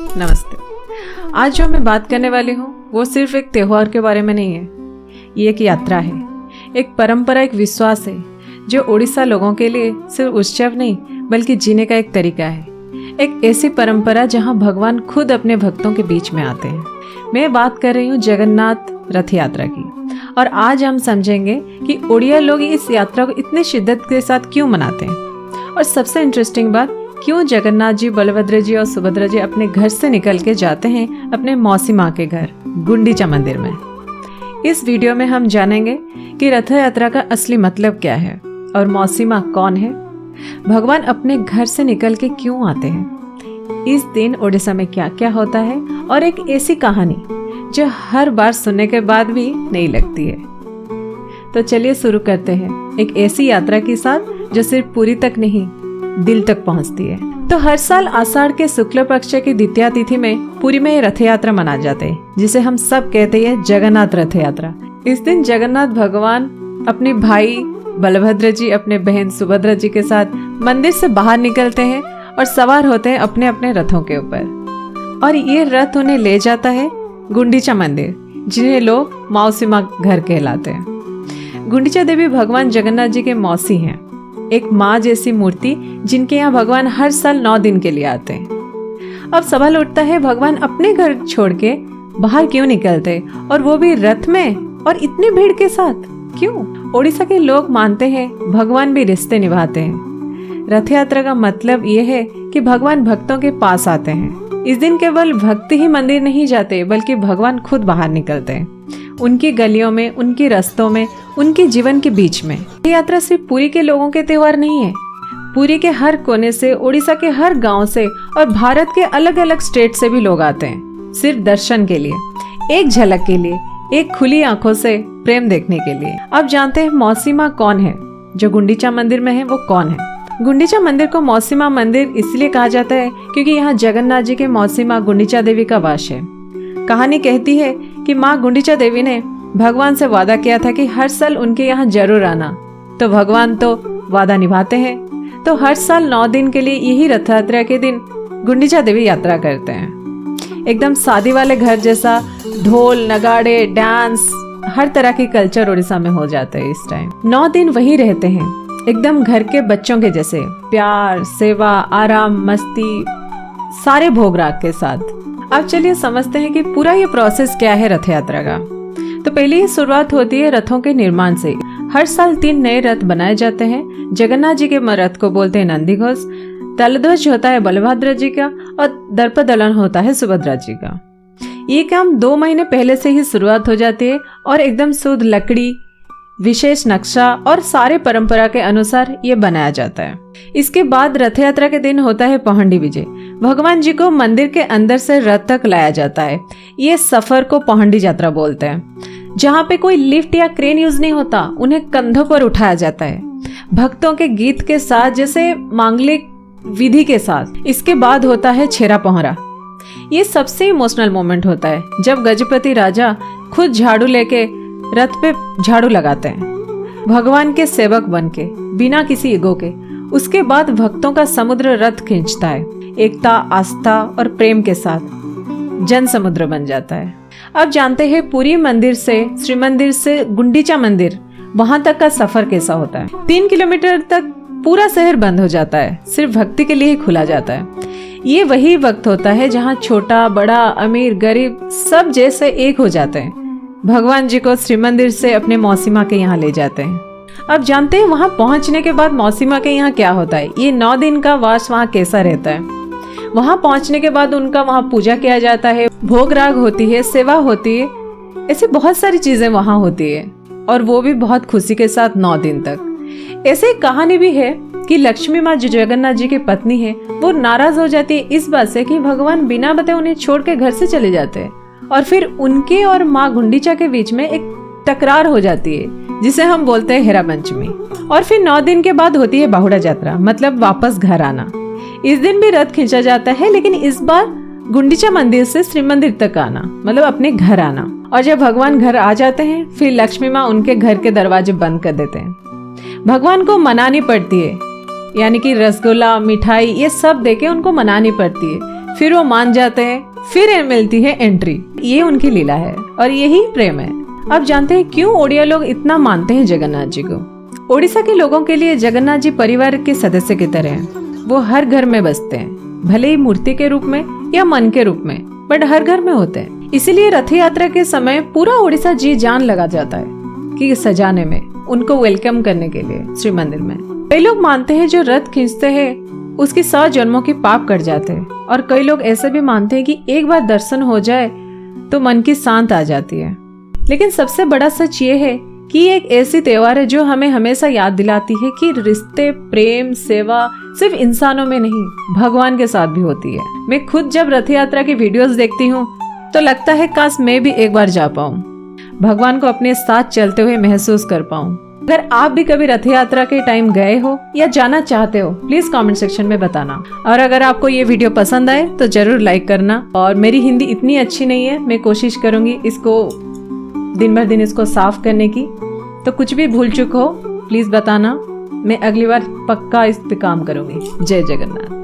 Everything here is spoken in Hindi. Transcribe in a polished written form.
नमस्ते। आज जो मैं बात करने वाली हूँ वो सिर्फ एक त्योहार के बारे में नहीं है। ये एक यात्रा है, एक परंपरा, एक विश्वास है जो उड़ीसा लोगों के लिए सिर्फ उत्सव नहीं बल्कि जीने का एक तरीका है। एक ऐसी परंपरा जहाँ भगवान खुद अपने भक्तों के बीच में आते हैं। मैं बात कर रही हूँ जगन्नाथ रथ यात्रा की, और आज हम समझेंगे कि उड़िया लोग इस यात्रा को इतने शिद्दत के साथ क्यों मनाते हैं। और सबसे इंटरेस्टिंग बात, क्यों जगन्नाथ जी, बलभद्र जी और सुभद्रा जी अपने घर से निकल के जाते हैं अपने मौसी माँ के घर गुंडीचा मंदिर में। इस वीडियो में हम जानेंगे कि रथ यात्रा का असली मतलब क्या है और मौसी माँ कौन है, भगवान अपने घर से निकल के क्यों आते हैं, इस दिन उड़ीसा में क्या क्या होता है, और एक ऐसी कहानी जो हर बार सुनने के बाद भी नई लगती है। तो चलिए शुरू करते हैं एक ऐसी यात्रा के साथ जो सिर्फ पुरी तक नहीं दिल तक पहुंचती है। तो हर साल आषाढ़ के शुक्ल पक्ष की द्वितीया तिथि में पुरी में रथ यात्रा मना जाते हैं, जिसे हम सब कहते हैं जगन्नाथ रथ यात्रा। इस दिन जगन्नाथ भगवान अपने भाई बलभद्र जी, अपने बहन सुभद्रा जी के साथ मंदिर से बाहर निकलते हैं और सवार होते हैं अपने अपने रथों के ऊपर, और ये रथ उन्हें ले जाता है गुंडीचा मंदिर, जिन्हें लोग मौसी माँ घर कहलाते हैं। गुंडीचा देवी भगवान जगन्नाथ जी के मौसी हैं, एक माँ जैसी मूर्ति जिनके यहाँ भगवान हर साल 9 दिन के लिए आते हैं। अब सवाल उठता है, भगवान अपने घर छोड़ के बाहर क्यों निकलते, और वो भी रथ में और इतनी भीड़ के साथ क्यों? उड़ीसा के लोग मानते हैं भगवान भी रिश्ते निभाते हैं। रथ यात्रा का मतलब ये है कि भगवान भक्तों के पास आते हैं। इस दिन केवल भक्त ही मंदिर नहीं जाते बल्कि भगवान खुद बाहर निकलते हैं, उनकी गलियों में, उनके रास्तों में, उनके जीवन के बीच में। ये यात्रा सिर्फ पुरी के लोगों के त्योहार नहीं है। पुरी के हर कोने से, उड़ीसा के हर गांव से और भारत के अलग अलग स्टेट से भी लोग आते हैं, सिर्फ दर्शन के लिए, एक झलक के लिए, एक खुली आंखों से प्रेम देखने के लिए। अब जानते हैं मौसी माँ कौन है, जो गुंडीचा मंदिर में है वो कौन है। गुंडीचा मंदिर को मौसी माँ मंदिर इसलिए कहा जाता है क्योंकि यहाँ जगन्नाथ जी के मौसी माँ गुंडीचा देवी का वास है। कहानी कहती है कि माँ गुंडीचा देवी ने भगवान से वादा किया था कि हर साल उनके यहाँ जरूर आना, तो भगवान तो वादा निभाते हैं। तो हर साल 9 दिन के लिए यही रथ यात्रा के दिन गुंडीचा देवी यात्रा करते हैं। एकदम शादी वाले घर जैसा ढोल, नगाड़े, डांस, हर तरह की कल्चर उड़ीसा में हो जाता है। इस टाइम 9 दिन वही रहते हैं, एकदम घर के बच्चों के जैसे, प्यार, सेवा, आराम, मस्ती, सारे भोग राग के साथ। अब चलिए समझते हैं कि पूरा ये प्रोसेस क्या है रथ यात्रा का। तो पहले ही शुरुआत होती है रथों के निर्माण से। हर साल 3 नए रथ बनाए जाते हैं। जगन्नाथ जी के रथ को बोलते हैं नंदीघोष, तलध्वज होता है बलभद्र जी का, और दर्पदलन होता है सुभद्रा जी का। ये काम 2 महीने पहले से ही शुरुआत हो जाती है, और एकदम शुद्ध लकड़ी, विशेष नक्शा और सारे परंपरा के अनुसार ये बनाया जाता है। इसके बाद रथ यात्रा के दिन होता है पहंडी विजय। भगवान जी को मंदिर के अंदर से रथ तक लाया जाता है। ये सफर को पहंडी यात्रा बोलते हैं, जहाँ पे कोई लिफ्ट या क्रेन यूज नहीं होता, उन्हें कंधों पर उठाया जाता है, भक्तों के गीत के साथ, जैसे मांगलिक विधि के साथ। इसके बाद होता है छेरा पहरा। ये सबसे इमोशनल मोमेंट होता है, जब गजपति राजा खुद झाड़ू लेके रथ पे झाड़ू लगाते हैं, भगवान के सेवक बनके, बिना किसी ईगो के। उसके बाद भक्तों का समुद्र रथ खींचता है, एकता, आस्था और प्रेम के साथ जन समुद्र बन जाता है। अब जानते हैं पुरी मंदिर से, श्री मंदिर से गुंडीचा मंदिर, वहां तक का सफर कैसा होता है। 3 किलोमीटर तक पूरा शहर बंद हो जाता है, सिर्फ भक्ति के लिए ही खुला जाता है। ये वही वक्त होता है जहाँ छोटा, बड़ा, अमीर, गरीब सब जैसे एक हो जाते हैं। भगवान जी को श्री मंदिर से अपने मौसी माँ के यहाँ ले जाते हैं। अब जानते हैं वहाँ पहुँचने के बाद मौसी माँ के यहाँ क्या होता है। ये 9 दिन का वास वहाँ कैसा रहता है। वहाँ पहुँचने के बाद उनका वहाँ पूजा किया जाता है, भोग राग होती है, सेवा होती है, ऐसी बहुत सारी चीजें वहाँ होती है, और वो भी बहुत खुशी के साथ 9 दिन तक। ऐसे कहानी भी है कि लक्ष्मी माँ जो जगन्नाथ जी की पत्नी है, वो नाराज हो जाती है इस बात से कि भगवान बिना बताए उन्हें छोड़ के घर से चले जाते हैं, और फिर उनके और माँ गुंडीचा के बीच में एक तकरार हो जाती है, जिसे हम बोलते हैं हेरा पंचमी। और फिर 9 दिन के बाद होती है बाहुड़ा यात्रा, मतलब वापस घर आना। इस दिन भी रथ खींचा जाता है, लेकिन इस बार गुंडीचा मंदिर से श्री मंदिर तक आना, मतलब अपने घर आना। और जब भगवान घर आ जाते हैं, फिर लक्ष्मी माँ उनके घर के दरवाजे बंद कर देते हैं। भगवान को मनानी पड़ती है, यानी कि रसगुल्ला, मिठाई, ये सब देके उनको मनानी पड़ती है। फिर वो मान जाते हैं, फिर मिलती है एंट्री। ये उनकी लीला है और यही प्रेम है। अब जानते हैं क्यों ओडिया लोग इतना मानते हैं जगन्नाथ जी को। ओडिशा के लोगों के लिए जगन्नाथ जी परिवार के सदस्य की तरह हैं। वो हर घर में बसते हैं, भले ही मूर्ति के रूप में या मन के रूप में, बट हर घर में होते हैं। इसीलिए रथ यात्रा के समय पूरा ओडिशा जी जान लगा जाता है कि सजाने में, उनको वेलकम करने के लिए श्री मंदिर में। कई लोग मानते हैं जो रथ खींचते हैं उसकी 100 जन्मों के पाप कट जाते हैं, और कई लोग ऐसे भी मानते हैं कि एक बार दर्शन हो जाए तो मन की शांत आ जाती है। लेकिन सबसे बड़ा सच ये है कि एक ऐसी त्योहार है जो हमें हमेशा याद दिलाती है कि रिश्ते, प्रेम, सेवा सिर्फ इंसानों में नहीं, भगवान के साथ भी होती है। मैं खुद जब रथ यात्रा की वीडियोस देखती हूँ तो लगता है काश मैं भी एक बार जा पाऊँ, भगवान को अपने साथ चलते हुए महसूस कर पाऊँ। अगर आप भी कभी रथ यात्रा के टाइम गए हो या जाना चाहते हो, प्लीज कमेंट सेक्शन में बताना। और अगर आपको ये वीडियो पसंद आए तो जरूर लाइक करना। और मेरी हिंदी इतनी अच्छी नहीं है, मैं कोशिश करूंगी इसको दिन भर दिन इसको साफ करने की, तो कुछ भी भूल चुक हो प्लीज बताना, मैं अगली बार पक्का इस पे काम करूंगी। जय जगन्नाथ।